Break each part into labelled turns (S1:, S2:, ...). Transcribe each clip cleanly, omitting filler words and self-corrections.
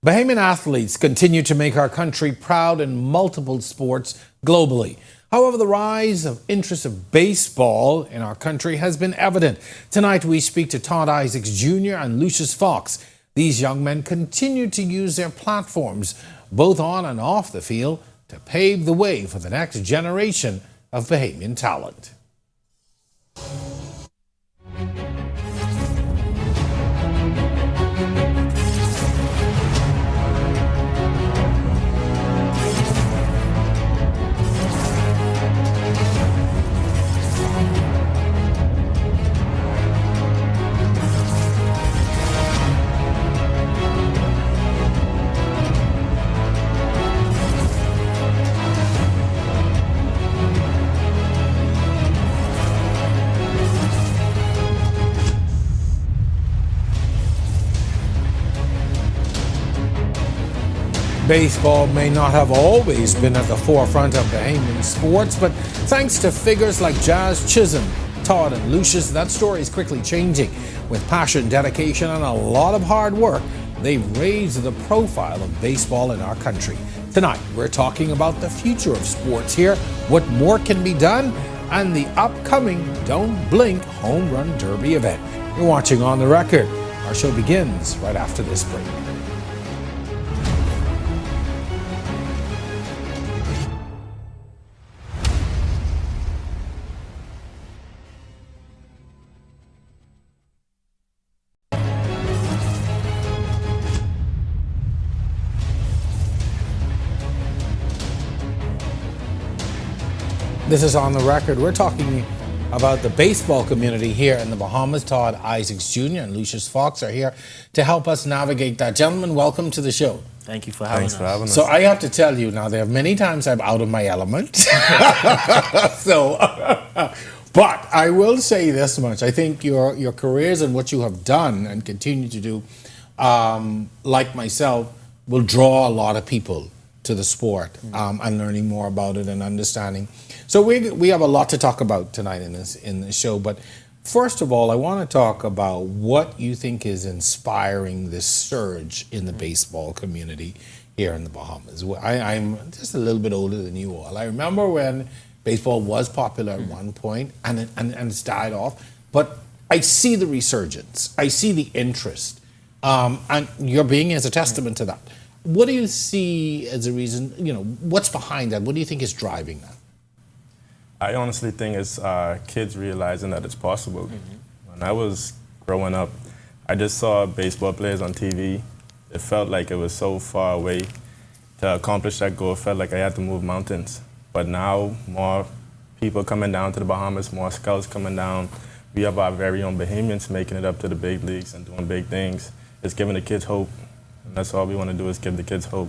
S1: Bahamian athletes continue to make our country proud in multiple sports globally. However, the rise of interest of baseball in our country has been evident. Tonight we speak to Todd Issacs Jr. and Lucius Fox. These young men continue to use their platforms, both on and off the field, to pave the way for the next generation of Bahamian talent. Baseball may not have always been at the forefront of Bahamian sports, but thanks to figures like Jazz Chisholm, Todd and Lucius, that story is quickly changing. With passion, dedication, and a lot of hard work, they've raised the profile of baseball in our country. Tonight, we're talking about the future of sports here, what more can be done, and the upcoming Don't Blink Home Run Derby event. You're watching On the Record. Our show begins right after this break. This is On the Record. We're talking about the baseball community here in the Bahamas. Todd Issacs Jr. and Lucius Fox are here to help us navigate that. Gentlemen, welcome to the show.
S2: Thank you for having us.
S1: So I have to tell you now, there are many times I'm out of my element. But I will say this much. I think your careers and what you have done and continue to do, like myself, will draw a lot of people to the sport and learning more about it and understanding. So we have a lot to talk about tonight in this show. But first of all, I want to talk about what you think is inspiring this surge in the baseball community here in the Bahamas. I'm just a little bit older than you all. I remember when baseball was popular at one point and it's died off. But I see the resurgence. I see the interest. And your being is a testament to that. What do you see as a reason, what's behind that? What do you think is driving that?
S3: I honestly think it's kids realizing that it's possible. When I was growing up, I just saw baseball players on TV. It felt like it was so far away. To accomplish that goal, it felt like I had to move mountains. But now, more people coming down to the Bahamas, more scouts coming down. We have our very own Bahamians making it up to the big leagues and doing big things. It's giving the kids hope. And that's all we want to do is give the kids hope.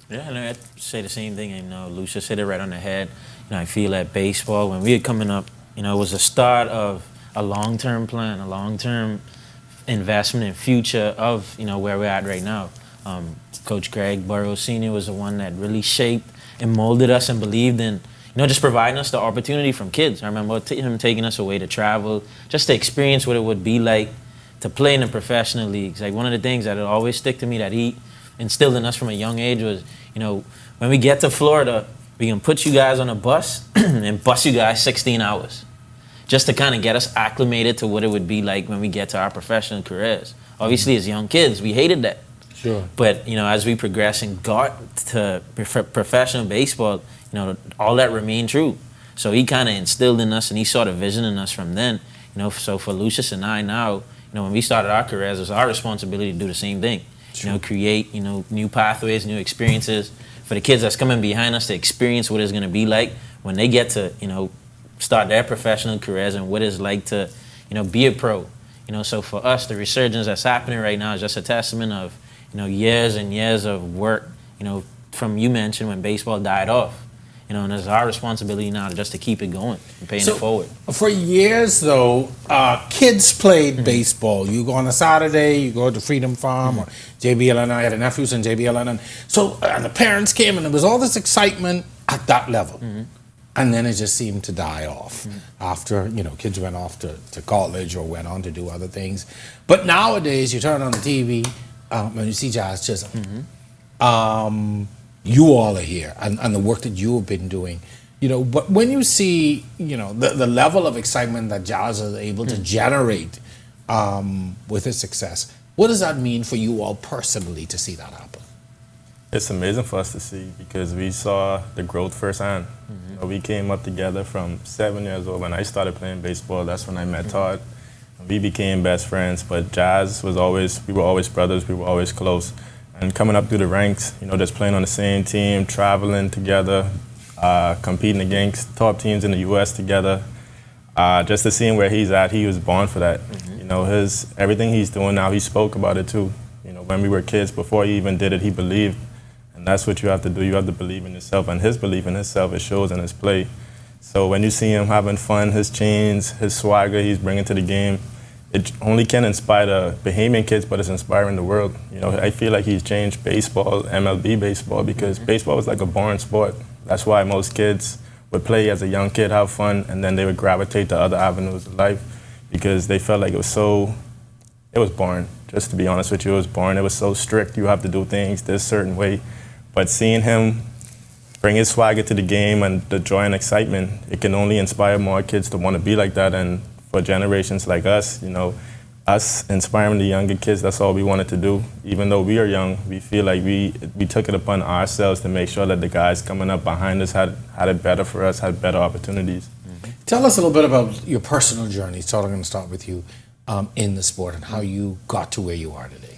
S2: Yeah, and I'd say the same thing. Lucius hit it right on the head. I feel that baseball, when we were coming up, it was the start of a long-term plan, a long-term investment in future of, where we're at right now. Coach Greg Burrows Sr. was the one that really shaped and molded us and believed in, just providing us the opportunity from kids. I remember him taking us away to travel, just to experience what it would be like to play in the professional leagues. Like, one of the things that always stick to me that he instilled in us from a young age was, when we get to Florida, we can put you guys on a bus and bus you guys 16 hours just to kind of get us acclimated to what it would be like when we get to our professional careers. Obviously, as young kids, we hated that.
S1: Sure.
S2: But, as we progress and got to professional baseball, all that remained true. So he kind of instilled in us and he saw the vision in us from then. So for Lucius and I now, when we started our careers, it was our responsibility to do the same thing. Sure. Create, new pathways, new experiences for the kids that's coming behind us to experience what it's going to be like when they get to, start their professional careers and what it's like to, be a pro. So for us, the resurgence that's happening right now is just a testament of, years and years of work, from you mentioned when baseball died off. And it's our responsibility now just to keep it going and paying it forward.
S1: For years, though, kids played baseball. You go on a Saturday, you go to Freedom Farm or JBLN. I had nephews in JBLN. So, and the parents came, and there was all this excitement at that level. And then it just seemed to die off after, kids went off to college or went on to do other things. But nowadays, you turn on the TV, when you see Jazz Chisholm, you all are here, and the work that you have been doing, but when you see, the level of excitement that Jazz is able to generate with his success, what does that mean for you all personally to see that happen?
S3: It's amazing for us to see because we saw the growth firsthand. We came up together from 7 years old. When I started playing baseball, that's when I met Todd. We became best friends, but Jazz we were always brothers, we were always close. And coming up through the ranks, just playing on the same team, traveling together, competing against top teams in the U.S. together, just to see him where he's at, he was born for that. Everything he's doing now, he spoke about it too. When we were kids, before he even did it, he believed. And that's what you have to do. You have to believe in yourself. And his belief in himself, it shows in his play. So when you see him having fun, his chains, his swagger he's bringing to the game, it only can inspire the Bahamian kids, but it's inspiring the world. I feel like he's changed baseball, MLB baseball, because baseball was like a boring sport. That's why most kids would play as a young kid, have fun, and then they would gravitate to other avenues of life because they felt like it was boring. Just to be honest with you, it was boring. It was so strict. You have to do things this certain way. But seeing him bring his swagger to the game and the joy and excitement, it can only inspire more kids to want to be like that. And for generations like us, us inspiring the younger kids, that's all we wanted to do. Even though we are young, we feel like we took it upon ourselves to make sure that the guys coming up behind us had it better for us, had better opportunities.
S1: Tell us a little bit about your personal journey. So I'm going to start with you in the sport and how you got to where you are today.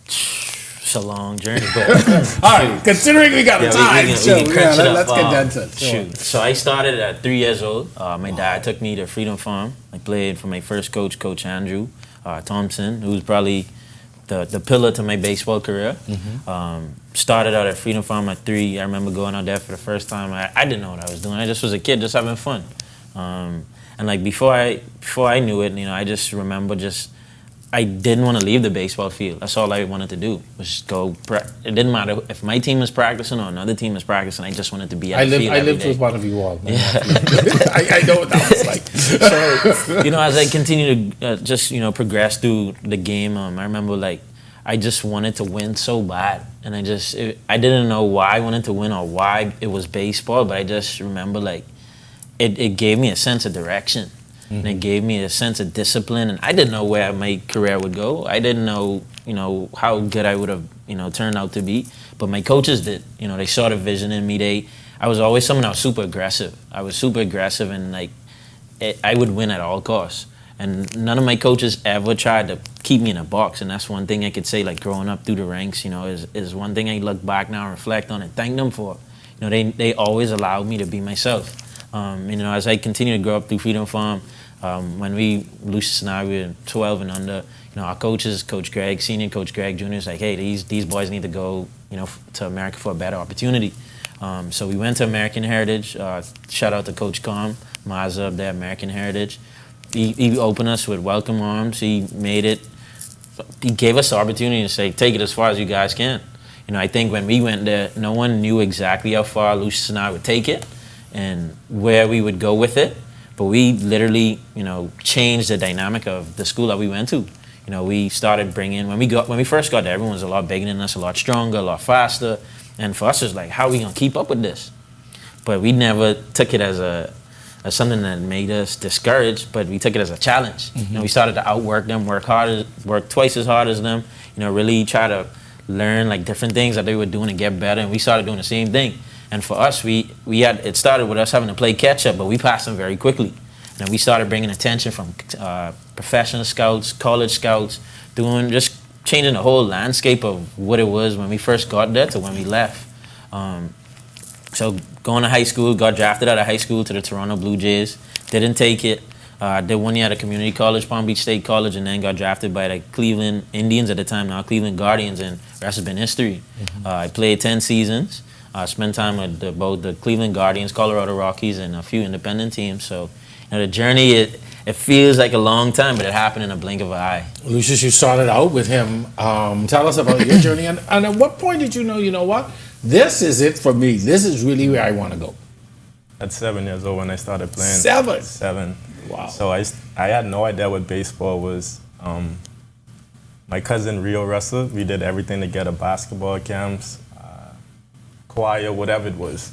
S2: It's a long journey, but
S1: all right. Considering we got time,
S2: let's
S1: condense it.
S2: Shoot. So I started at 3 years old. My dad took me to Freedom Farm. I played for my first coach, Coach Andrew Thompson, who was probably the pillar to my baseball career. Started out at Freedom Farm at 3. I remember going out there for the first time. I didn't know what I was doing. I just was a kid, just having fun. And like before I knew it, I just remember I didn't want to leave the baseball field. That's all I wanted to do was just go. It didn't matter if my team was practicing or another team was practicing. I just wanted to be at the field.
S1: I lived with one of you all. Yeah. I know what that was like.
S2: So, as I continued to progress through the game, I remember I just wanted to win so bad, and I didn't know why I wanted to win or why it was baseball, but I just remember it gave me a sense of direction. And it gave me a sense of discipline, and I didn't know where my career would go. I didn't know, how good I would have, turned out to be. But my coaches did. They saw the vision in me. I was always someone that was super aggressive. I was super aggressive, and I would win at all costs. And none of my coaches ever tried to keep me in a box. And that's one thing I could say, growing up through the ranks, is one thing I look back now and reflect on and thank them for. They always allowed me to be myself. As I continue to grow up through Freedom Farm, when Lucius and I were 12 and under, our coaches, Coach Greg Sr., Coach Greg Jr. is like, hey, these boys need to go, to America for a better opportunity. So we went to American Heritage. Shout out to Coach Com, Mazza up there, American Heritage. He opened us with welcome arms. He gave us the opportunity to say, take it as far as you guys can. I think when we went there, no one knew exactly how far Lucius and I would take it and where we would go with it. But we literally, changed the dynamic of the school that we went to. We started bringing, when we first got there, everyone was a lot bigger than us, a lot stronger, a lot faster. And for us, it was like, how are we going to keep up with this? But we never took it as something that made us discouraged, but we took it as a challenge. We started to outwork them, work twice as hard as them, really try to learn different things that they were doing to get better. And we started doing the same thing. And for us, it started with us having to play catch up, but we passed them very quickly. And we started bringing attention from professional scouts, college scouts, just changing the whole landscape of what it was when we first got there to when we left. So going to high school, got drafted out of high school to the Toronto Blue Jays. Didn't take it. Did 1 year at a community college, Palm Beach State College, and then got drafted by the Cleveland Indians at the time, now Cleveland Guardians, and the rest has been history. I played 10 seasons. Spent time with both the Cleveland Guardians, Colorado Rockies, and a few independent teams. So, the journey, it feels like a long time, but it happened in a blink of an eye.
S1: Lucius, you started out with him. Tell us about your journey, and at what point did you know what? This is it for me. This is really where I want to go.
S3: At 7 years old when I started playing.
S1: 7?
S3: Wow. So I had no idea what baseball was. my cousin Rio Russell, we did everything together, basketball camps, choir, whatever it was.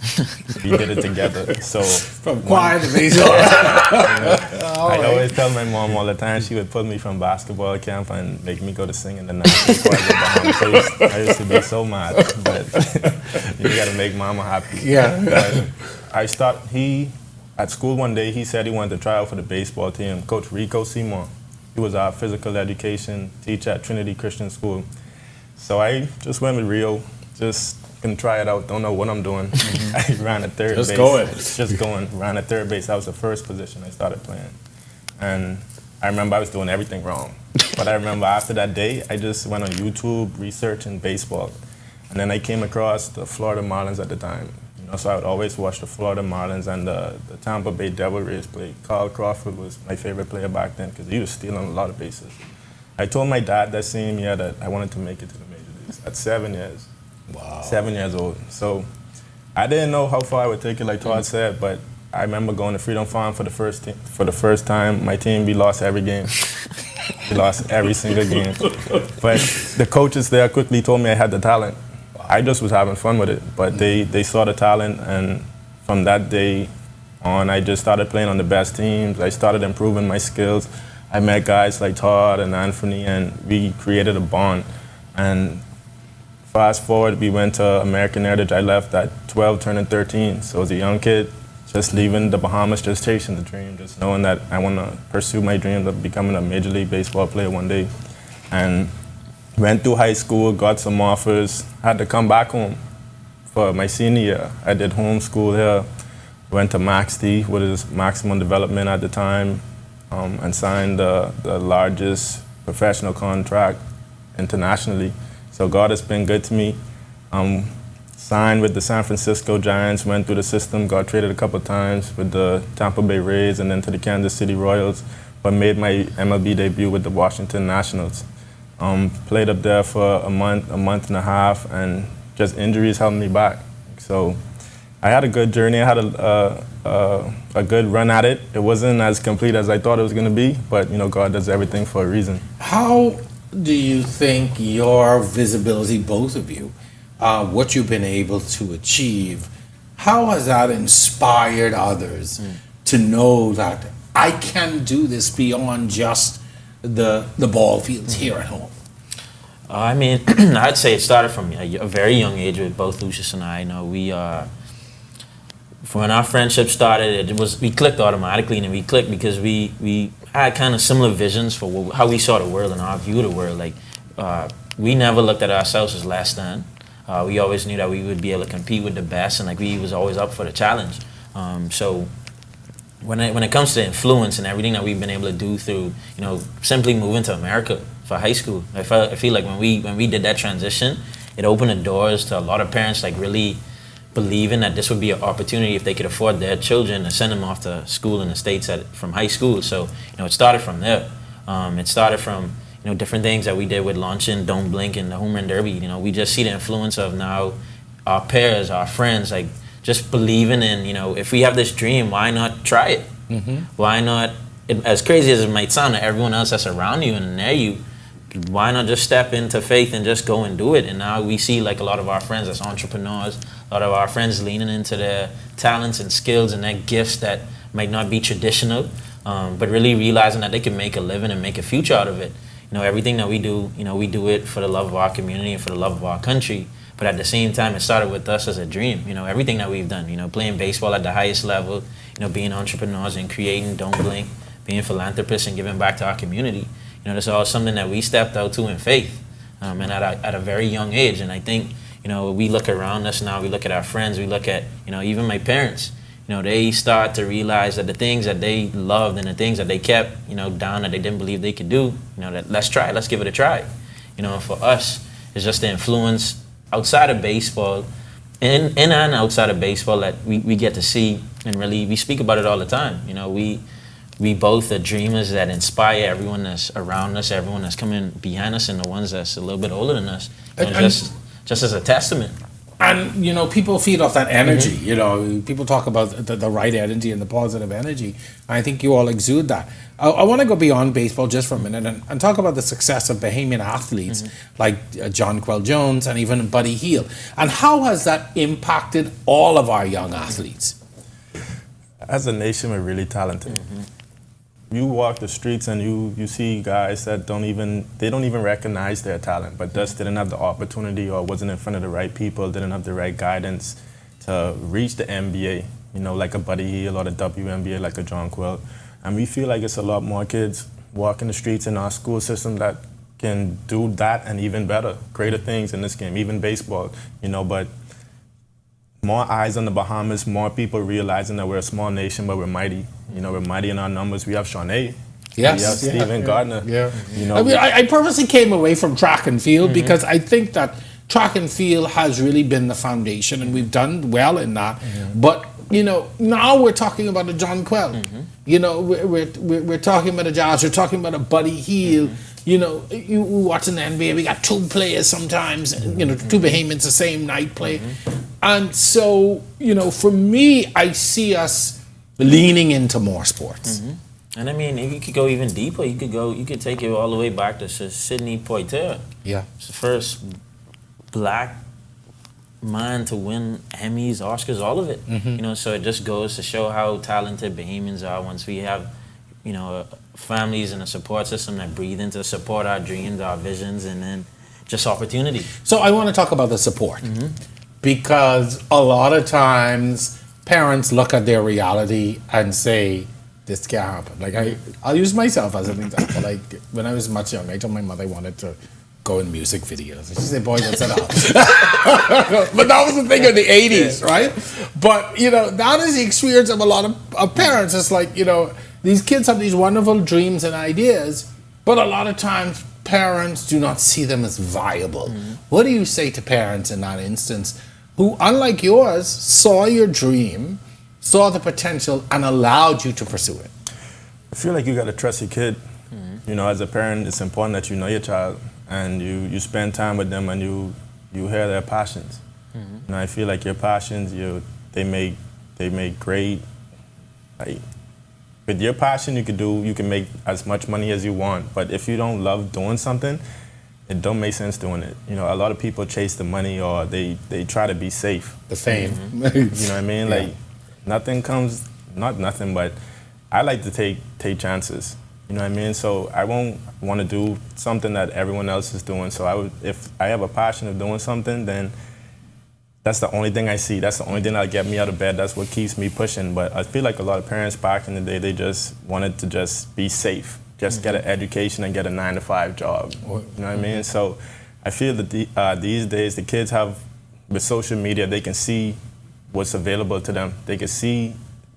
S3: We did it together. So
S1: From choir to baseball.
S3: I always tell my mom all the time, she would put me from basketball camp and make me go to sing in the national choir in Bahamas. I used to be so mad, but you gotta make mama happy.
S1: Yeah.
S3: But at school one day, he said he wanted to try out for the baseball team. Coach Rico Seymour, he was our physical education teacher at Trinity Christian School. So I just went with Rio, just can try it out, don't know what I'm doing. I ran at third base. Just going, ran at third base. That was the first position I started playing. And I remember I was doing everything wrong. But I remember after that day, I just went on YouTube researching baseball. And then I came across the Florida Marlins at the time. So I would always watch the Florida Marlins and the Tampa Bay Devil Rays play. Carl Crawford was my favorite player back then because he was stealing a lot of bases. I told my dad that same year that I wanted to make it to the major leagues at 7 years.
S1: Wow.
S3: 7 years old. So I didn't know how far I would take it, like Todd said, but I remember going to Freedom Farm for the first time. My team, we lost every game. We lost every single game. But the coaches there quickly told me I had the talent. I just was having fun with it, but they saw the talent, and from that day on, I just started playing on the best teams. I started improving my skills. I met guys like Todd and Anthony, and we created a bond. And fast forward, we went to American Heritage. I left at 12, turning 13, so as a young kid, just leaving the Bahamas, just chasing the dream, just knowing that I want to pursue my dream of becoming a Major League Baseball player one day. And went through high school, got some offers, had to come back home for my senior year. I did homeschool here, went to MaxD, what is Maximum Development at the time, and signed the largest professional contract internationally. So God has been good to me. Signed with the San Francisco Giants, went through the system, got traded a couple of times with the Tampa Bay Rays and then to the Kansas City Royals, but made my MLB debut with the Washington Nationals. Played up there for a month and a half, and just injuries held me back. So I had a good journey. I had a good run at it. It wasn't as complete as I thought it was going to be, but God does everything for a reason.
S1: How do you think your visibility, both of you, what you've been able to achieve, how has that inspired others to know that I can do this beyond just the ball fields here at home?
S2: I mean, I'd say it started from a very young age with both Lucius and I. When our friendship started, we clicked automatically, and we clicked because we had kind of similar visions for how we saw the world and our view of the world. Like, we never looked at ourselves as less than. We always knew that we would be able to compete with the best, and we was always up for the challenge. So when it comes to influence and everything that we've been able to do through, simply moving to America for high school, I feel like when we did that transition, it opened the doors to a lot of parents really believing that this would be an opportunity if they could afford their children to send them off to school in the States from high school. So it started from there. It started from different things that we did with launching Don't Blink and the Home Run Derby. We just see the influence of now our peers, our friends, just believing in, if we have this dream, why not try it? Mm-hmm. Why not, as crazy as it might sound to everyone else that's around you and near you, why not just step into faith and just go and do it? And now we see a lot of our friends as entrepreneurs, a lot of our friends leaning into their talents and skills and their gifts that might not be traditional, but really realizing that they can make a living and make a future out of it. Everything that we do, we do it for the love of our community and for the love of our country. But at the same time, it started with us as a dream. Everything that we've done, playing baseball at the highest level, being entrepreneurs and creating Don't Blink, being philanthropists and giving back to our community. That's all something that we stepped out to in faith, and at a very young age. And I think, we look around us now, we look at our friends, we look at, even my parents. They start to realize that the things that they loved and the things that they kept, down that they didn't believe they could do, that let's try, let's give it a try. For us, it's just the influence outside of baseball, in and outside of baseball that we get to see, and really we speak about it all the time. We both are dreamers that inspire everyone that's around us, everyone that's coming behind us, and the ones that's a little bit older than us. Just as a testament.
S1: And, you know, people feed off that energy. You know, people talk about the right energy and the positive energy. I think you all exude that. I want to go beyond baseball just for a minute and talk about the success of Bahamian athletes like Jonquel Jones and even Buddy Hield. And how has that impacted all of our young athletes?
S3: As a nation, we're really talented. You walk the streets and you see guys that don't even recognize their talent, but just didn't have the opportunity or wasn't in front of the right people, didn't have the right guidance to reach the NBA, you know, like a Buddy Hield or the WNBA, like a Jonquel. And we feel like it's a lot more kids walking the streets in our school system that can do that and even better, greater things in this game, even baseball, you know, but more eyes on the Bahamas, more people realizing that we're a small nation, but we're mighty. You know, we're mighty in our numbers. We have Shawnee.
S1: Yes.
S3: We have Stephen Gardner.
S1: Yeah.
S3: You know,
S1: I mean, I purposely came away from track and field because I think that track and field has really been the foundation, and we've done well in that. But, you know, now we're talking about a Jonquel. You know, we're talking about a Jazz. We're talking about a Buddy Hield. You know, you watching the NBA, we got two players sometimes, you know, two Bahamians the same night play. And so, you know, for me, I see us leaning into more sports.
S2: And I mean, you could go even deeper. You could take it all the way back to Sidney Poitier.
S1: Yeah.
S2: It's the first black man to win Emmys, Oscars, all of it. You know, so it just goes to show how talented Bahamians are once we have, you know, families and a support system that breathe into support our dreams, our visions, and then just opportunity.
S1: So I want to talk about the support because a lot of times parents look at their reality and say, this can't happen. Like I'll use myself as an example. Like when I was much younger, I told my mother I wanted to go in music videos. And she said, boy, that's enough. But that was the thing in the 80s, right? But, you know, that is the experience of a lot of parents. It's like, you know, these kids have these wonderful dreams and ideas, but a lot of times parents do not see them as viable. What do you say to parents in that instance who, unlike yours, saw your dream, saw the potential, and allowed you to pursue it?
S3: I feel like you got to trust your kid. You know, as a parent, it's important that you know your child and you spend time with them and you hear their passions. You know, I feel like your passions, they make great. Like, with your passion, you can make as much money as you want. But if you don't love doing something, it don't make sense doing it. You know, a lot of people chase the money or they try to be safe.
S1: The fame.
S3: You know what I mean?
S1: Yeah.
S3: Like, not nothing, but I like to take chances. You know what I mean? So I won't want to do something that everyone else is doing. So if I have a passion of doing something, then that's the only thing I see. That's the only thing that'll get me out of bed. That's what keeps me pushing. But I feel like a lot of parents back in the day, they just wanted to just be safe, just get an education and get a 9-to-5 job. You know what I mean? So I feel that these days the kids have, with social media, they can see what's available to them. They can see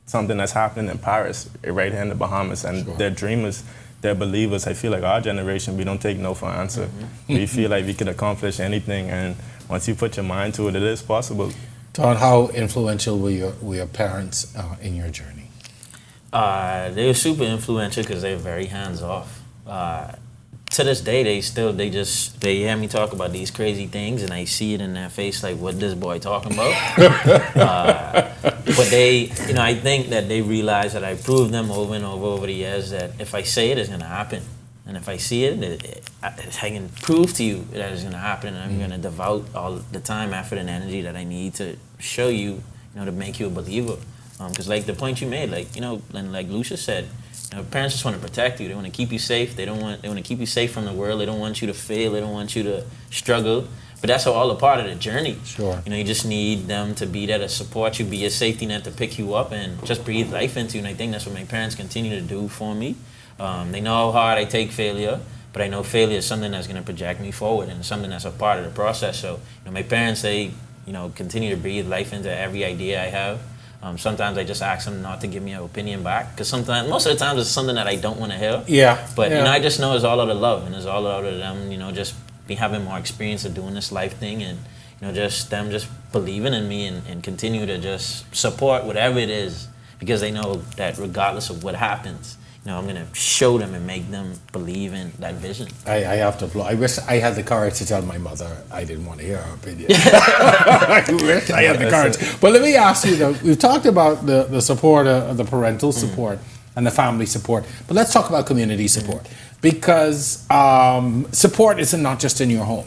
S3: something that's happening in Paris, right here in the Bahamas, and they're dreamers, they're believers. I feel like our generation, we don't take no for an answer. We feel like we can accomplish anything, and once you put your mind to it, it is possible.
S1: Todd, how influential were your parents in your journey?
S2: They were super influential because they're very hands off. To this day, they hear me talk about these crazy things, and I see it in their face, like, what this boy talking about? But they, you know, I think that they realize that I proved them over and over the years that if I say it, it's gonna happen, and if I see it, I can prove to you that it's gonna happen, and I'm gonna devote all the time, effort, and energy that I need to show you, you know, to make you a believer. Because like the point you made, like, you know, and like Lucius said, you know, parents just want to protect you. They want to keep you safe. They want to keep you safe from the world. They don't want you to fail. They don't want you to struggle. But that's all a part of the journey.
S1: Sure.
S2: You know, you just need them to be there to support you, be your safety net to pick you up, and just breathe life into you. And I think that's what my parents continue to do for me. They know how hard I take failure, but I know failure is something that's going to project me forward and something that's a part of the process. So, you know, my parents, they, you know, continue to breathe life into every idea I have. Sometimes I just ask them not to give me an opinion back, because most of the times it's something that I don't want to hear.
S1: Yeah.
S2: But you know, I just know it's all out of love, and it's all out of them, you know, just be having more experience of doing this life thing, and you know, just them just believing in me and continue to just support whatever it is, because they know that regardless of what happens, I'm going to show them and make them believe in that vision.
S1: I have to applaud. I wish I had the courage to tell my mother I didn't want to hear her opinion. I wish I had the courage. But let me ask you, though, we've talked about the support, the parental support and the family support, but let's talk about community support. Because support isn't not just in your home.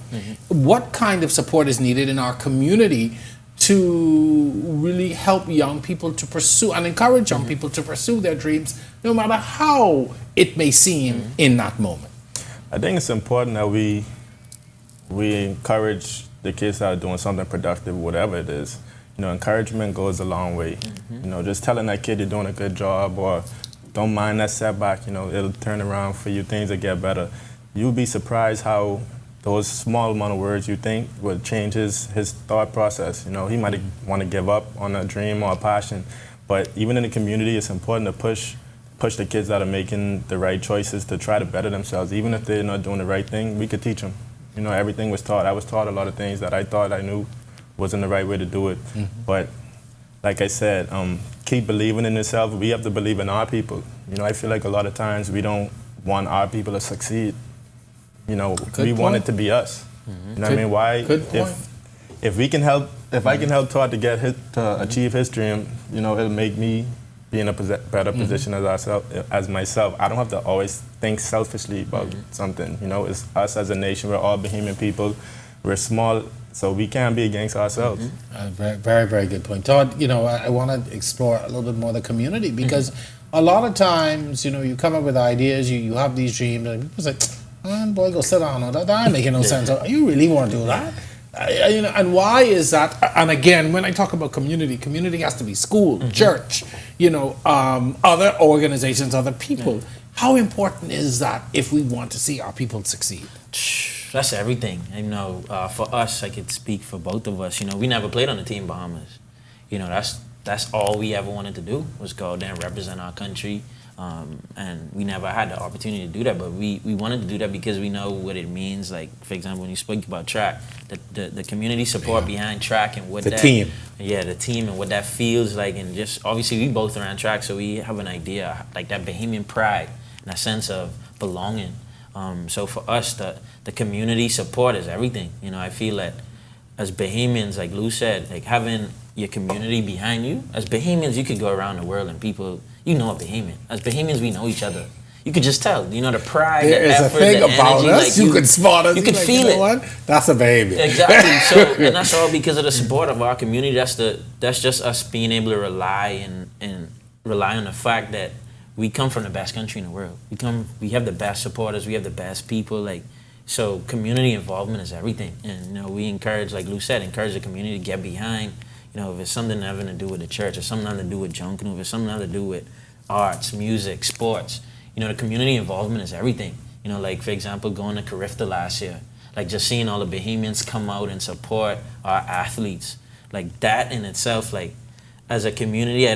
S1: What kind of support is needed in our community to really help young people to pursue and encourage young people to pursue their dreams, no matter how it may seem in that moment?
S3: I think it's important that we encourage the kids that are doing something productive, whatever it is. Encouragement goes a long way. Just telling that kid you're doing a good job or don't mind that setback, it'll turn around for you, things will get better. You'll be surprised how those small amount of words you think will change his thought process. He might want to give up on a dream or a passion, but even in the community, it's important to push the kids that are making the right choices to try to better themselves. Even if they're not doing the right thing, we could teach them. Everything was taught. I was taught a lot of things that I thought I knew wasn't the right way to do it. But like I said, keep believing in yourself. We have to believe in our people. I feel like a lot of times we don't want our people to succeed. We want it to be us. What I mean? Why?
S1: Good point.
S3: If I can help Todd to achieve his dream, it'll make me be in a better position as myself. I don't have to always think selfishly about something. It's us as a nation. We're all Bahamian people. We're small, so we can't be against ourselves.
S1: Very, very, very good point. Todd, I want to explore a little bit more the community because a lot of times, you come up with ideas, you have these dreams, and people say, man, boy, go sit down. That ain't making no sense. You really want to do that? And why is that? And again, when I talk about community has to be school, church, other organizations, other people. How important is that if we want to see our people succeed?
S2: That's everything. For us, I could speak for both of us. We never played on the team Bahamas. That's all we ever wanted to do was go out there and represent our country. And we never had the opportunity to do that, but we wanted to do that because we know what it means. Like, for example, when you spoke about track, the community support behind track and what
S1: the team
S2: and what that feels like, and just obviously we both are on track, so we have an idea, like that Bahamian pride and that sense of belonging. So for us, the community support is everything. I feel that as Bahamians, like Lou said, like having your community behind you. As Bahamians, you could go around the world and people, a Bahamian. As Bahamians, we know each other. You could just tell, the pride,
S1: there
S2: the effort,
S1: the energy. There is a thing about us.
S2: Like
S1: you could spot us.
S2: You could feel it.
S1: What? That's a Bahamian.
S2: Exactly. And that's all because of the support of our community. That's just us being able to rely on the fact that we come from the best country in the world. We have the best supporters. We have the best people. So community involvement is everything. And we encourage, like Lou said, encourage the community to get behind. If it's something having to do with the church, or something having to do with Junkanoo, if it's something having to do with arts, music, sports, the community involvement is everything. Like, for example, going to Carifta last year, like just seeing all the Bahamians come out and support our athletes, like that in itself, like as a community, I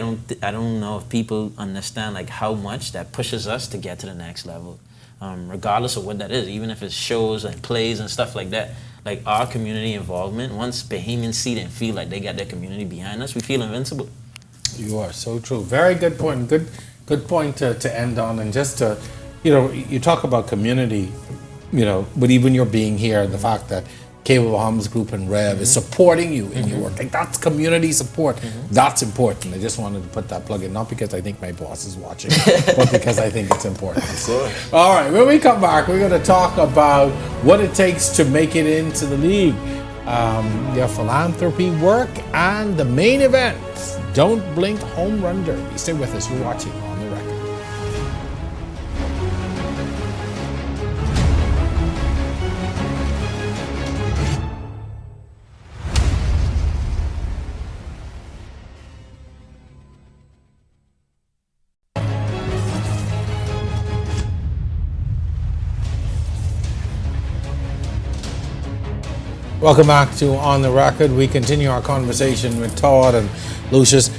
S2: don't know if people understand like how much that pushes us to get to the next level, regardless of what that is, even if it's shows and plays and stuff like that. Like our community involvement, once Bahamians see it and feel like they got their community behind us, we feel invincible.
S1: You are so true. Very good point. Good point to end on. And just to, you talk about community, but even your being here, the fact that Cable Bahamas Group and Rev is supporting you in your work. Like that's community support. That's important. I just wanted to put that plug in, not because I think my boss is watching, but because I think it's important. All right, when we come back, we're going to talk about what it takes to make it into the league, your philanthropy work, and the main event, Don't Blink Home Run Derby. Stay with us. You're watching On the Record. Welcome back to On the Record. We continue our conversation with Todd and Lucius.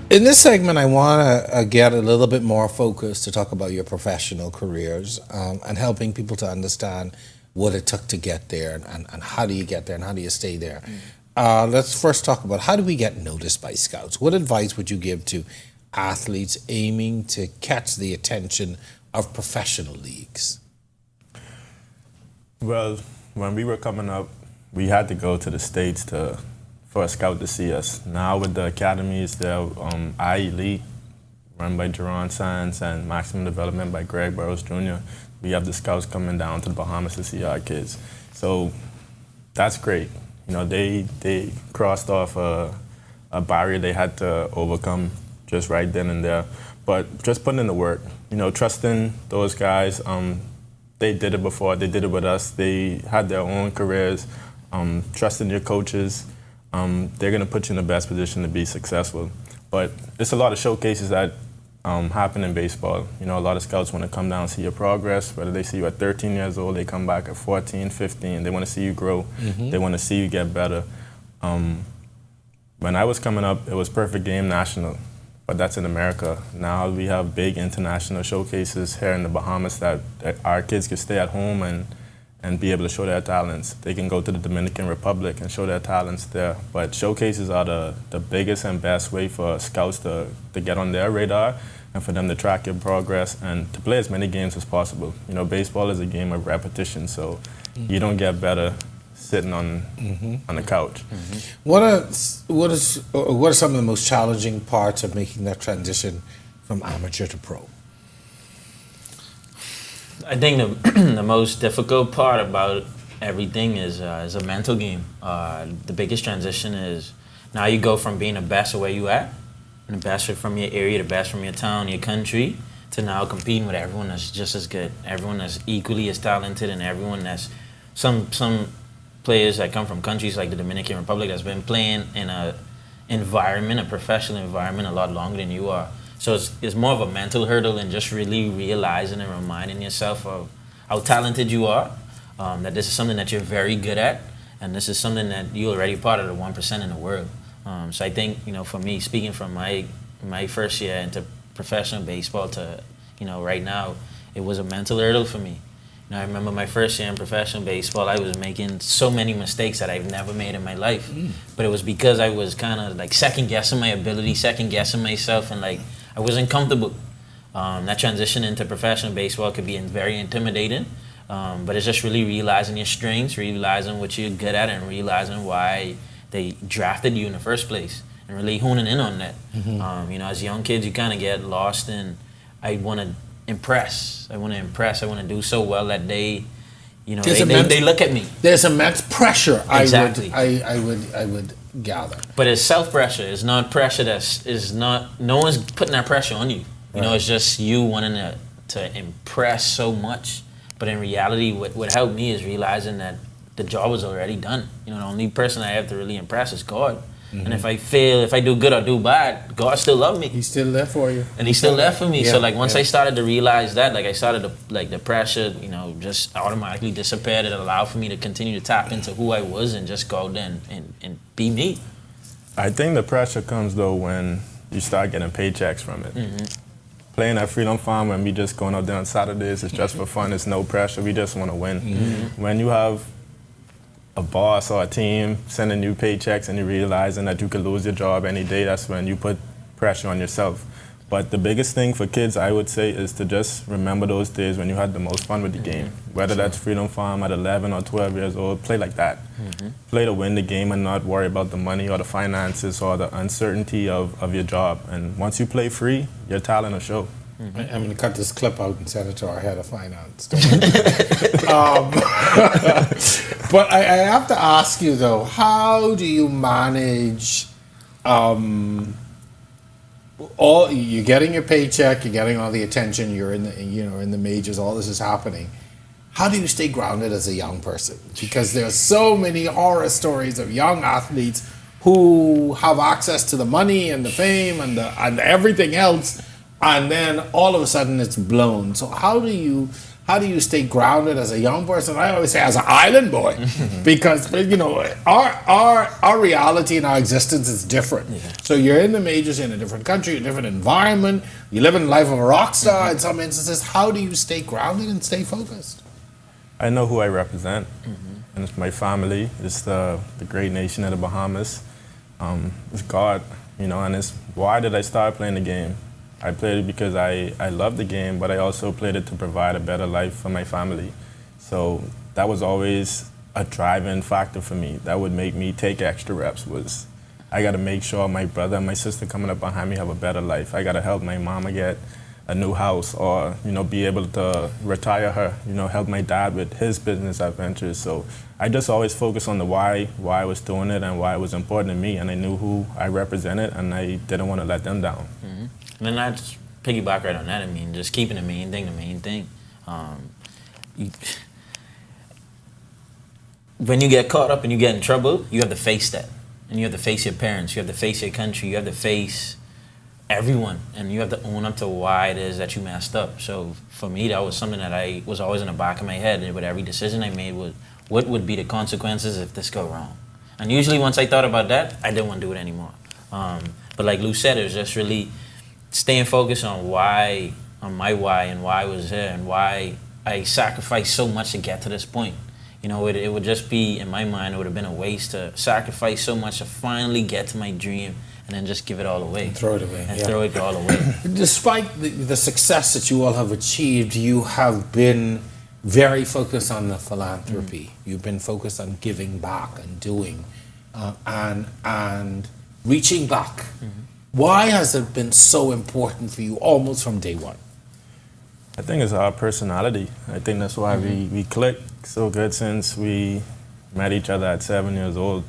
S1: In this segment, I want to get a little bit more focused to talk about your professional careers and helping people to understand what it took to get there and how do you get there and how do you stay there. Let's first talk about how do we get noticed by scouts? What advice would you give to athletes aiming to catch the attention of professional leagues?
S3: Well, when we were coming up, we had to go to the States for a scout to see us. Now with the academies, the I-Elite, run by Jerome Sawyer, and Maximum Development by Greg Burrows Jr., we have the scouts coming down to the Bahamas to see our kids. So that's great. You know, they crossed off a barrier they had to overcome just right then and there. But just putting in the work, you know, trusting those guys. They did it before. They did it with us. They had their own careers. Trusting your coaches. They're going to put you in the best position to be successful. But it's a lot of showcases that happen in baseball. You know, a lot of scouts want to come down and see your progress, whether they see you at 13 years old, they come back at 14, 15. They want to see you grow. Mm-hmm. They want to see you get better. When I was coming up, it was Perfect Game National, but that's in America. Now we have big international showcases here in the Bahamas that our kids can stay at home and be able to show their talents. They can go to the Dominican Republic and show their talents there. But showcases are the biggest and best way for scouts to get on their radar and for them to track your progress and to play as many games as possible. You know, baseball is a game of repetition, so you don't get better sitting on the couch.
S1: Mm-hmm. What are some of the most challenging parts of making that transition from amateur to pro?
S2: I think the most difficult part about everything is a mental game. The biggest transition is now you go from being the best of where you at, and the best from your area, the best from your town, your country, to now competing with everyone that's just as good, everyone that's equally as talented, and everyone that's some players that come from countries like the Dominican Republic that's been playing in a professional environment a lot longer than you are. So it's more of a mental hurdle than just really realizing and reminding yourself of how talented you are, that this is something that you're very good at, and this is something that you're already part of the 1% in the world. So I think, you know, for me, speaking from my first year into professional baseball to, you know, right now, it was a mental hurdle for me. You know, I remember my first year in professional baseball, I was making so many mistakes that I've never made in my life. But it was because I was kind of like second-guessing my ability, second-guessing myself, and like I wasn't comfortable. That transition into professional baseball could be very intimidating, but it's just really realizing your strengths, realizing what you're good at, and realizing why they drafted you in the first place, and really honing in on that. You know, as young kids, you kind of get lost in, I want to impress. I want to do so well that they, you know, they look at me.
S1: There's immense pressure.
S2: Exactly.
S1: I would gather.
S2: But it's self-pressure. It's not pressure no one's putting that pressure on you. You know, it's just you wanting to impress so much. But in reality, what helped me is realizing that the job was already done. You know, the only person I have to really impress is God. And if I fail, if I do good or do bad, God still loves me.
S1: He's still there for you.
S2: And He's still there for me. Yeah, so like once I started to realize that, like I started to, like the pressure, you know, just automatically disappeared. It allowed for me to continue to tap into who I was and just go out there and be me.
S3: I think the pressure comes though when you start getting paychecks from it. Playing at Freedom Farm when we just going out there on Saturdays, it's just for fun. It's no pressure. We just want to win. When you have a boss or a team sending you paychecks and you realizing that you could lose your job any day, that's when you put pressure on yourself. But the biggest thing for kids, I would say, is to just remember those days when you had the most fun with the game. Whether that's Freedom Farm at 11 or 12 years old, play like that. Play to win the game and not worry about the money or the finances or the uncertainty of your job. And once you play free, your talent will show.
S1: I'm going to cut this clip out and send it to our head of finance. But I have to ask you though, how do you manage you're getting your paycheck, you're getting all the attention, you're in the majors, all this is happening. How do you stay grounded as a young person? Because there's so many horror stories of young athletes who have access to the money and the fame and everything else, and then all of a sudden it's blown. So how do you stay grounded as a young person? I always say as an island boy, because you know our reality and our existence is different. So you're in the majors in a different country, a different environment. You live in the life of a rock star in some instances. How do you stay grounded and stay focused?
S3: I know who I represent, and it's my family. It's the great nation of the Bahamas. It's God, you know, and it's why did I start playing the game? I played it because I love the game, but I also played it to provide a better life for my family. So that was always a driving factor for me. That would make me take extra reps was I got to make sure my brother and my sister coming up behind me have a better life. I got to help my mama get a new house or, be able to retire her, help my dad with his business adventures. So I just always focused on the why I was doing it and why it was important to me. And I knew who I represented and I didn't want to let them down.
S2: Mm-hmm. And then I just piggyback right on that. I mean, just keeping the main thing. When you get caught up and you get in trouble, you have to face that. And you have to face your parents, you have to face your country, you have to face everyone, and you have to own up to why it is that you messed up. So for me, that was something that I was always in the back of my head, and with every decision I made was, what would be the consequences if this go wrong? And usually once I thought about that, I didn't want to do it anymore. But like Lou said, it was just really staying focused on why, on my why, and why I was here, and why I sacrificed so much to get to this point. It would just be, in my mind, it would have been a waste to sacrifice so much to finally get to my dream and then just give it all away.
S1: And throw it away.
S2: And throw it all away.
S1: Despite the success that you all have achieved, you have been very focused on the philanthropy. Mm-hmm. You've been focused on giving back and doing and reaching back. Mm-hmm. Why has it been so important for you almost from day one?
S3: I think it's our personality. I think that's why we click so good since we met each other at 7 years old.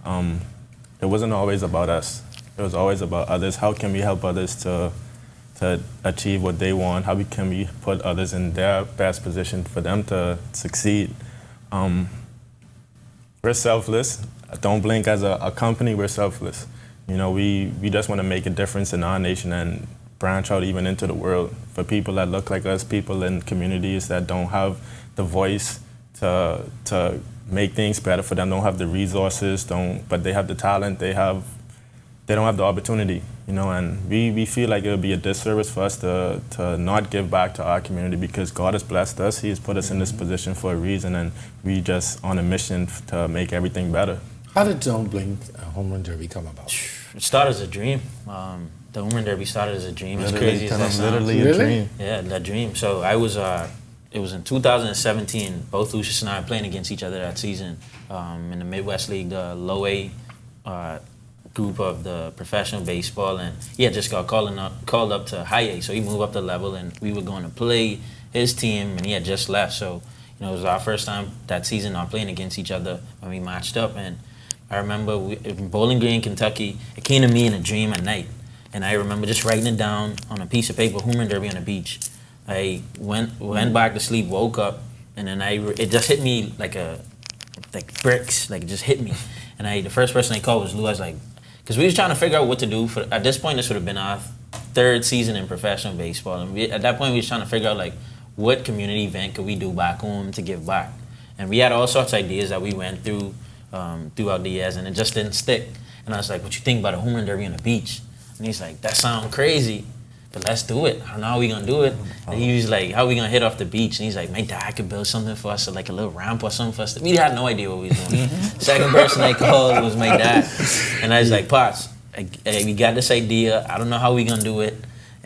S3: It wasn't always about us. It was always about others. How can we help others to achieve what they want? How can we put others in their best position for them to succeed? We're selfless. Don't blink as a company, we're selfless. We just want to make a difference in our nation and branch out even into the world for people that look like us, people in communities that don't have the voice to make things better for them, don't have the resources, but they have the talent, they don't have the opportunity, and we feel like it would be a disservice for us to not give back to our community because God has blessed us, He has put us in this position for a reason, and we just on a mission to make everything better.
S1: How did Don't Blink Home Run Derby come about?
S2: It started as a dream. The Home Run Derby started as a dream. As crazy as that sounds.
S3: Literally a dream.
S2: Yeah, that dream. So I was, it was in 2017. Both Lucius and I were playing against each other that season in the Midwest League, the low A group of the professional baseball, and he had just got called up to high A, so he moved up the level, and we were going to play his team, and he had just left. So it was our first time that season not playing against each other when we matched up, and I remember in Bowling Green, Kentucky, it came to me in a dream at night. And I remember just writing it down on a piece of paper, Home Run Derby on the beach. I went back to sleep, woke up, and then it just hit me like bricks, like it just hit me. And the first person I called was Lou. I was like, because we was trying to figure out what to do. At this point, this would have been our third season in professional baseball. And at that point, we was trying to figure out like what community event could we do back home to give back. And we had all sorts of ideas that we went through throughout the years, and it just didn't stick. And I was like, what you think about a Home Run Derby on the beach? And he's like, that sounds crazy, but let's do it. I don't know how we gonna do it. And he was like, how we gonna hit off the beach? And he's like, my dad could build something for us, like a little ramp or something for us. We had no idea what we was doing. Second person I called was my dad. And I was like, Pops, we got this idea. I don't know how we gonna do it.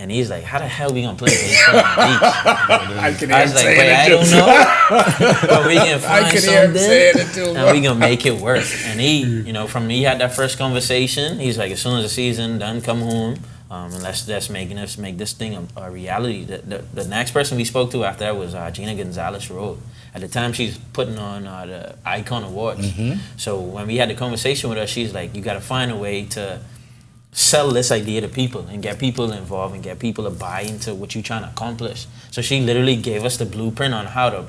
S2: And he's like, how the hell we gonna play baseball on the beach? I was like, wait, I don't know. But we can find something and we gonna make it work. And he, he had that first conversation. He's like, as soon as the season done, come home. And let's make this thing a reality. The next person we spoke to after that was Gina Gonzalez-Road. At the time, she's putting on the Icon Awards. Mm-hmm. So when we had the conversation with her, she's like, you gotta find a way to sell this idea to people and get people involved and get people to buy into what you're trying to accomplish. So she literally gave us the blueprint on how to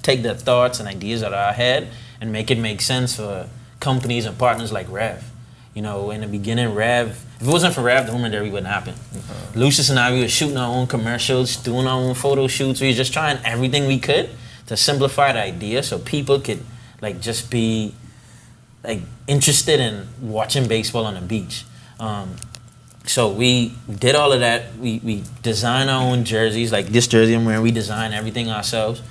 S2: take the thoughts and ideas out of our head and make it make sense for companies and partners like Rev. In the beginning, Rev, if it wasn't for Rev, the Home Run Derby wouldn't happen. Mm-hmm. Lucius and I, we were shooting our own commercials, doing our own photo shoots. We were just trying everything we could to simplify the idea so people could just be interested in watching baseball on the beach. So we did all of that. We designed our own jerseys, like this jersey I'm wearing. We designed everything ourselves.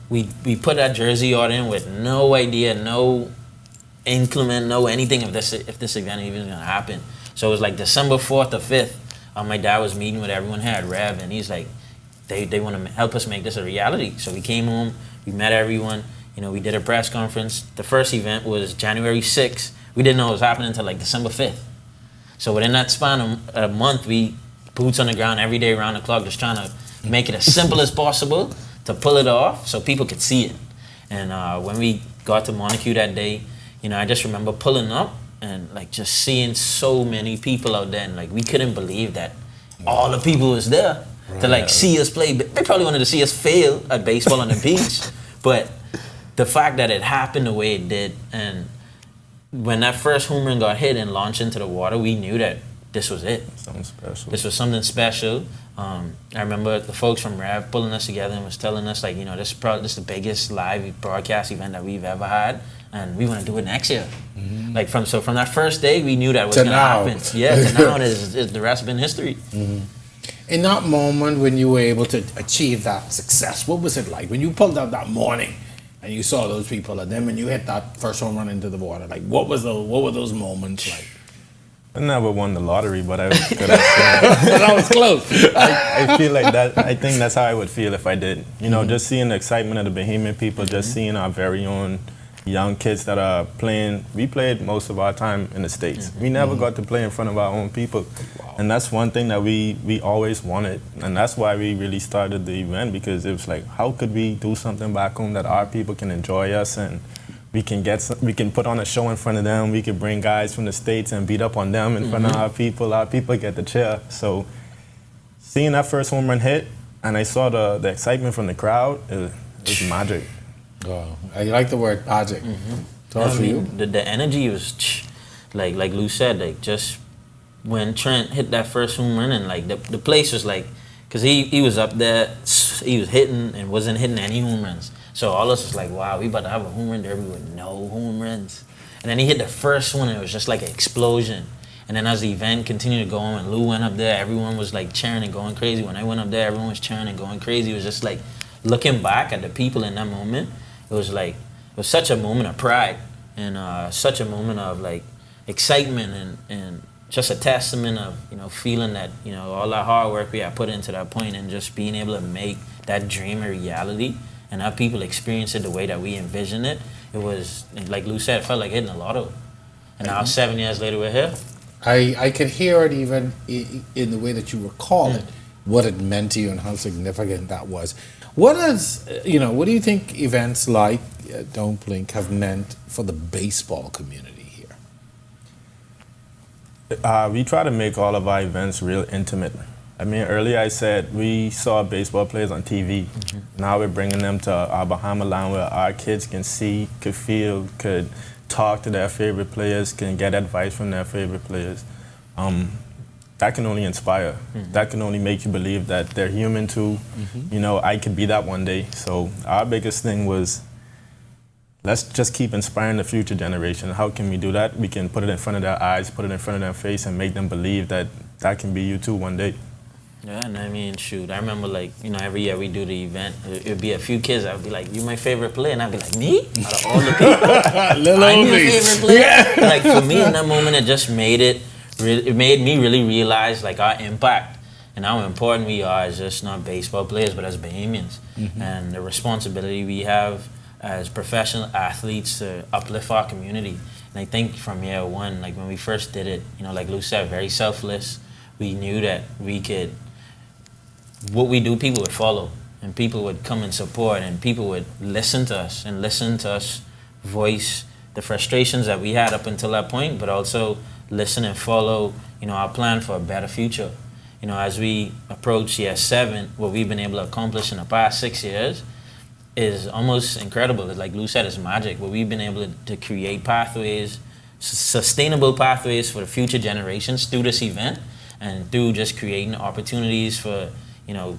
S2: We put that jersey order in with no idea, no increment, no anything if this event even was gonna happen. So it was like December 4th or 5th My dad was meeting with everyone here at Rev, and he's like, they want to help us make this a reality. So we came home, we met everyone. We did a press conference. The first event was January 6th. We didn't know it was happening until like December 5th. So within that span of a month, we boots on the ground every day around the clock, just trying to make it as simple as possible to pull it off so people could see it. And when we got to Montague that day, I just remember pulling up and like just seeing so many people out there, and like we couldn't believe that all the people was there to like see us play. They probably wanted to see us fail at baseball on the beach, but the fact that it happened the way it did, and when that first home run got hit and launched into the water, we knew that this was it.
S3: Something special.
S2: This was something special. I remember the folks from Rev pulling us together and was telling us, like, this is the biggest live broadcast event that we've ever had, and we want to do it next year. Mm-hmm. Like from that first day, we knew that was going to happen. Yeah, to now the rest has been history.
S1: Mm-hmm. In that moment when you were able to achieve that success, what was it like when you pulled out that morning and you saw those people, and then when you hit that first home run into the water? Like, what were those moments like?
S3: I never won the lottery, but I was good at it.
S1: That was close.
S3: I feel like that. I think that's how I would feel if I did. Just seeing the excitement of the Bahamian people, just seeing our very own young kids that are playing. We played most of our time in the States. We never got to play in front of our own people. Wow. And that's one thing that we always wanted. And that's why we really started the event, because it was like, how could we do something back home that our people can enjoy us, and we can put on a show in front of them. We could bring guys from the States and beat up on them in front of our people. Our people get the cheer. So seeing that first home run hit, and I saw the excitement from the crowd, it was magic.
S1: Wow. I like the word magic. Mm-hmm. For you?
S2: The energy was, like Lou said, like just when Trent hit that first home run, and like the place was like, because he was up there, he was hitting and wasn't hitting any home runs. So all of us was like, wow, we about to have a home run derby with no home runs. And then he hit the first one, and it was just like an explosion. And then as the event continued to go on, and Lou went up there, everyone was like cheering and going crazy. When I went up there, everyone was cheering and going crazy. It was just like, looking back at the people in that moment, it was such a moment of pride, and such a moment of like excitement, and just a testament of, feeling that, all that hard work we had put into that point, and just being able to make that dream a reality, and have people experience it the way that we envision it. It was, like Lou said, it felt like hitting a lotto. And now 7 years later, we're here.
S1: I could hear it even in the way that you recall it, what it meant to you and how significant that was. What do you think events like Don't Blink have meant for the baseball community here?
S3: We try to make all of our events real intimate. I mean, earlier I said we saw baseball players on TV. Mm-hmm. Now we're bringing them to our Bahama land, where our kids can see, could feel, could talk to their favorite players, can get advice from their favorite players. That can only inspire. Mm-hmm. That can only make you believe that they're human too. Mm-hmm. I could be that one day. So our biggest thing was, let's just keep inspiring the future generation. How can we do that? We can put it in front of their eyes, put it in front of their face, and make them believe that that can be you too one day.
S2: Yeah, and I mean, shoot, I remember every year we do the event, it'd be a few kids, I'd be like, you my favorite player? And I'd be like, me? Out of all the people, I'm your favorite player? Yeah. Like for me in that moment, it made me really realize like our impact and how important we are as just not baseball players, but as Bahamians. Mm-hmm. And the responsibility we have as professional athletes to uplift our community. And I think from year one, like when we first did it, like Lou said, very selfless. We knew that what we do, people would follow, and people would come and support, and people would listen to us voice the frustrations that we had up until that point, but also listen and follow, our plan for a better future. As we approach year 7, what we've been able to accomplish in the past 6 years is almost incredible. It's like Lou said, it's magic. What we've been able to create pathways, sustainable pathways for the future generations through this event, and through just creating opportunities for,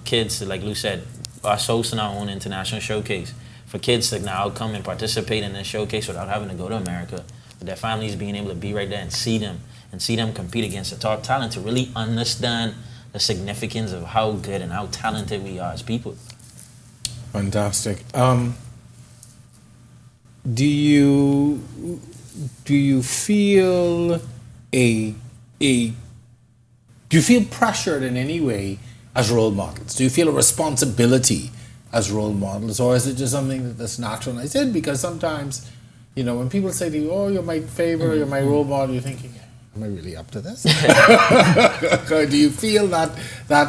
S2: kids to, like Lou said, us hosting our own international showcase, for kids to now come and participate in this showcase without having to go to America, but their families being able to be right there and see them compete against the top talent, to really understand the significance of how good and how talented we are as people.
S1: Fantastic. Do you feel Do you feel pressured in any way as role models? Do you feel a responsibility as role models, or is it just something that's natural? I said because sometimes, when people say to you, "Oh, you're my favorite, you're my role model," you're thinking, "Am I really up to this?" Do you feel that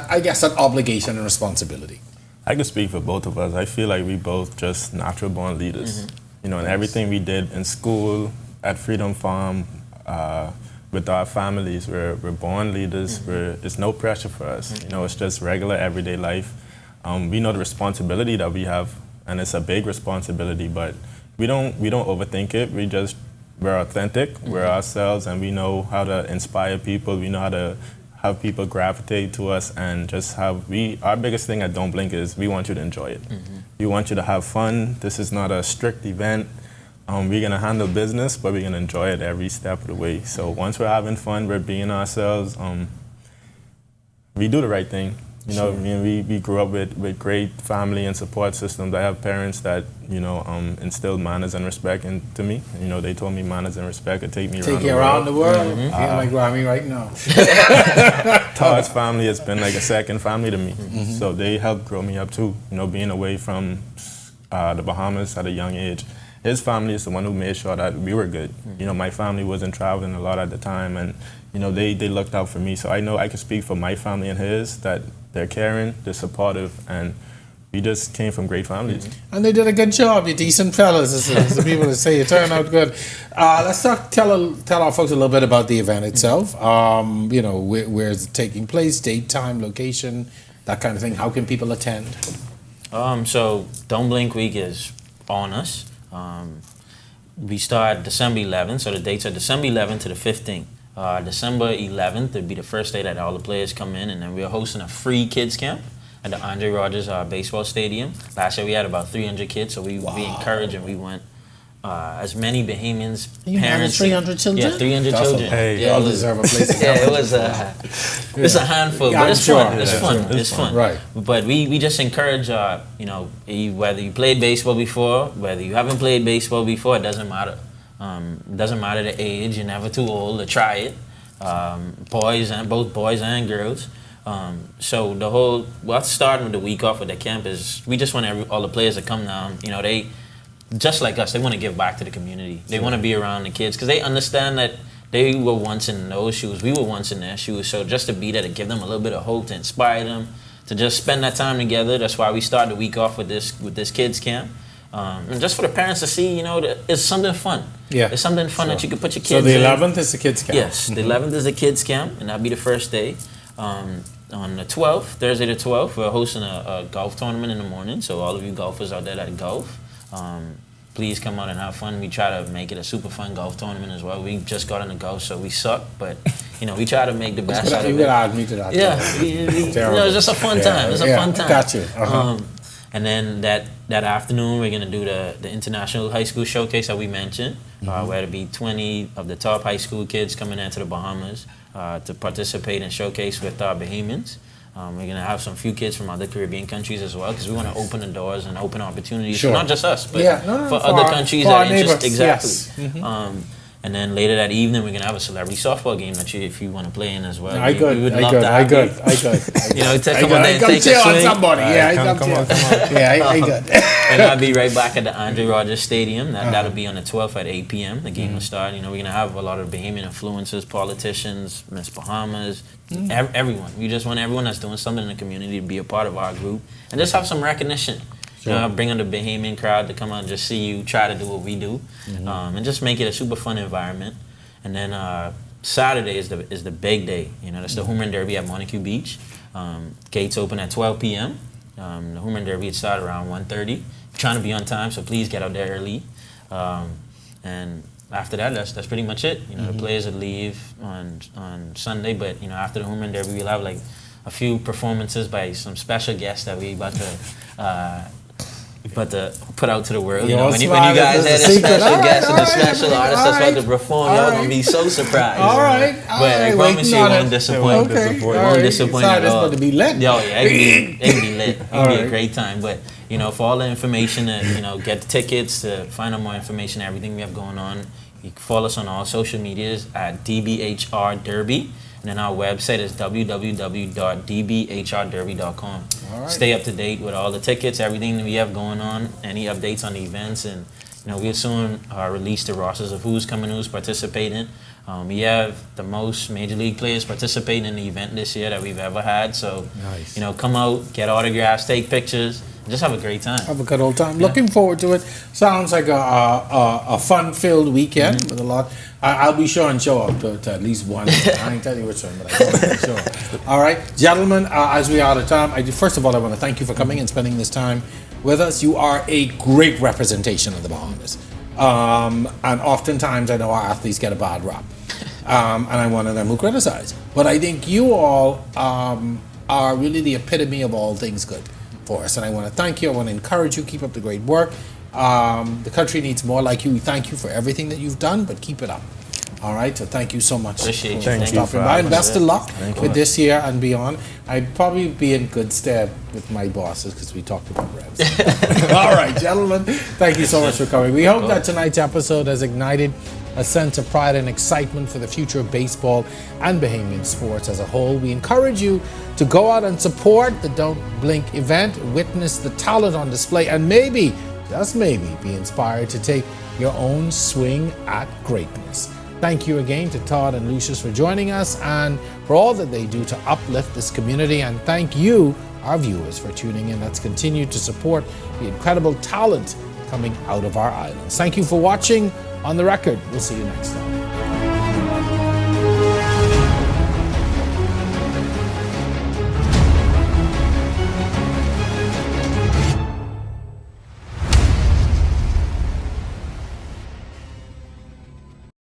S1: I guess that obligation and responsibility?
S3: I can speak for both of us. I feel like we both just natural born leaders. And everything we did in school, at Freedom Farm, with our families, we're born leaders. It's no pressure for us. It's just regular everyday life. We know the responsibility that we have, and it's a big responsibility. But we don't overthink it. We're authentic. We're ourselves, and we know how to inspire people. We know how to have people gravitate to us, and just our biggest thing at Don't Blink is we want you to enjoy it. We want you to have fun. This is not a strict event. We're gonna handle business, but we're gonna enjoy it every step of the way. So once we're having fun, we're being ourselves. We do the right thing.
S1: Sure.
S3: We grew up with great family and support systems. I have parents that instilled manners and respect into me. They told me manners and respect could take me around the world.
S1: Yeah, my Grammy right now.
S3: Todd's family has been like a second family to me. So they helped grow me up too. Being away from the Bahamas at a young age. His family is the one who made sure that we were good. My family wasn't traveling a lot at the time, and they looked out for me. So I know I can speak for my family and his, that they're caring, they're supportive, and we just came from great families.
S1: And they did a good job. You're decent fellas, as the people that say. You turned out good. Let's tell our folks a little bit about the event itself. Where is it taking place, date, time, location, that kind of thing. How can people attend?
S2: So Don't Blink Week is on us. We start December 11th, so the dates are December 11th to the 15th. December 11th would be the first day that all the players come in, and then we're hosting a free kids camp at the Andre Rogers baseball stadium. Last year we had about 300 kids, so we encouraged and we went as many Bahamians, parents.
S1: 300 children?
S2: Yeah, 300 children.
S3: Hey,
S1: they all deserve a place to
S2: it was it's a handful, but it's fun. It's fun.
S1: Right.
S2: But we just encourage, whether you played baseball before, whether you haven't played baseball before, it doesn't matter. It doesn't matter the age. You're never too old to try it. Both boys and girls. So what's starting with the week off with the camp is we just want all the players to come down. They, just like us, they want to give back to the community. They want to be around the kids because they understand that they were once in those shoes. We were once in their shoes. So just to be there to give them a little bit of hope, to inspire them, to just spend that time together. That's why we start the week off with this kids camp. And just for the parents to see, it's something fun.
S1: Yeah.
S2: It's something fun that you can put your kids in.
S1: So the 11th is the kids camp?
S2: Yes, the 11th is the kids camp, and that'll be the first day. On the 12th, Thursday the 12th, we're hosting a golf tournament in the morning. So all of you golfers out there that golf, please come out and have fun. We try to make it a super fun golf tournament as well. We just got into golf, so we suck, but we try to make the best out of it.
S1: You gotta add me to that.
S2: Yeah, it's just a fun time. It's a fun time.
S1: Got you.
S2: And then that afternoon, we're gonna do the International High School Showcase that we mentioned, where it'll be 20 of the top high school kids coming into the Bahamas to participate and showcase with our Bahamians. We're gonna have some few kids from other Caribbean countries as well, because we want to open the doors and open opportunities for not just us, but for other countries that interest. Exactly. Yes. And then later that evening, we're gonna have a celebrity softball game that if you want to play in as well.
S1: I could.
S2: Come on there and take a swing.
S1: Somebody. Come on. Yeah, I could.
S2: And I'll be right back at the Andre Rogers Stadium. That'll be on the 12th at 8 p.m. The game will start. We're gonna have a lot of Bahamian influencers, politicians, Miss Bahamas, everyone. We just want everyone that's doing something in the community to be a part of our group and just have some recognition. Sure. Bring the Bahamian crowd to come out and just see you try to do what we do, and just make it a super fun environment. And then Saturday is the big day. That's the Home Run Derby at Montague Beach. Gates open at 12 p.m. The Home Run Derby starts around 1:30. Trying to be on time, so please get out there early. And after that, that's pretty much it. The players will leave on Sunday, but after the Home Run Derby, we'll have like a few performances by some special guests that we about to put out to the world. When you guys had a special guest and a special artist that's about to perform, y'all gonna be so surprised.
S1: All right.
S2: But I promise you, it won't disappoint. It won't disappoint at all.
S1: It's going to be lit.
S2: It can be lit. It can be a great time. But for all the information and get the tickets, to find out more information, everything we have going on, you can follow us on all social medias at DBHR Derby. And then our website is www.dbhrderby.com.
S1: All right.
S2: Stay up to date with all the tickets, everything that we have going on, any updates on the events, and we'll soon release the rosters of who's coming, who's participating. We have the most Major League players participating in the event this year that we've ever had. So,
S1: Nice.
S2: Come out, get autographs, take pictures, and just have a great time.
S1: Have a good old time. Looking forward to it. Sounds like a fun-filled weekend with a lot. I'll be sure and show up to at least one. I ain't tell you which one, but I will be sure. All right, gentlemen, as we are out of time, first of all, I want to thank you for coming and spending this time with us. You are a great representation of the Bahamas. And oftentimes, I know our athletes get a bad rap. And I'm one of them who criticize. But I think you all are really the epitome of all things good for us. And I want to thank you. I want to encourage you. Keep up the great work. The country needs more like you. We thank you for everything that you've done, but keep it up. All right, so thank you so much
S2: Appreciate
S1: for
S2: you.
S1: stopping by. And best of luck with this year and beyond. I'd probably be in good stead with my bosses because we talked about Reds. All right, gentlemen, thank you so much for coming. We hope that tonight's episode has ignited a sense of pride and excitement for the future of baseball and Bahamian sports as a whole. We encourage you to go out and support the Don't Blink event, witness the talent on display, and maybe, just maybe, be inspired to take your own swing at greatness. Thank you again to Todd and Lucius for joining us and for all that they do to uplift this community. And thank you, our viewers, for tuning in. Let's continue to support the incredible talent coming out of our islands. Thank you for watching On the Record. We'll see you next time.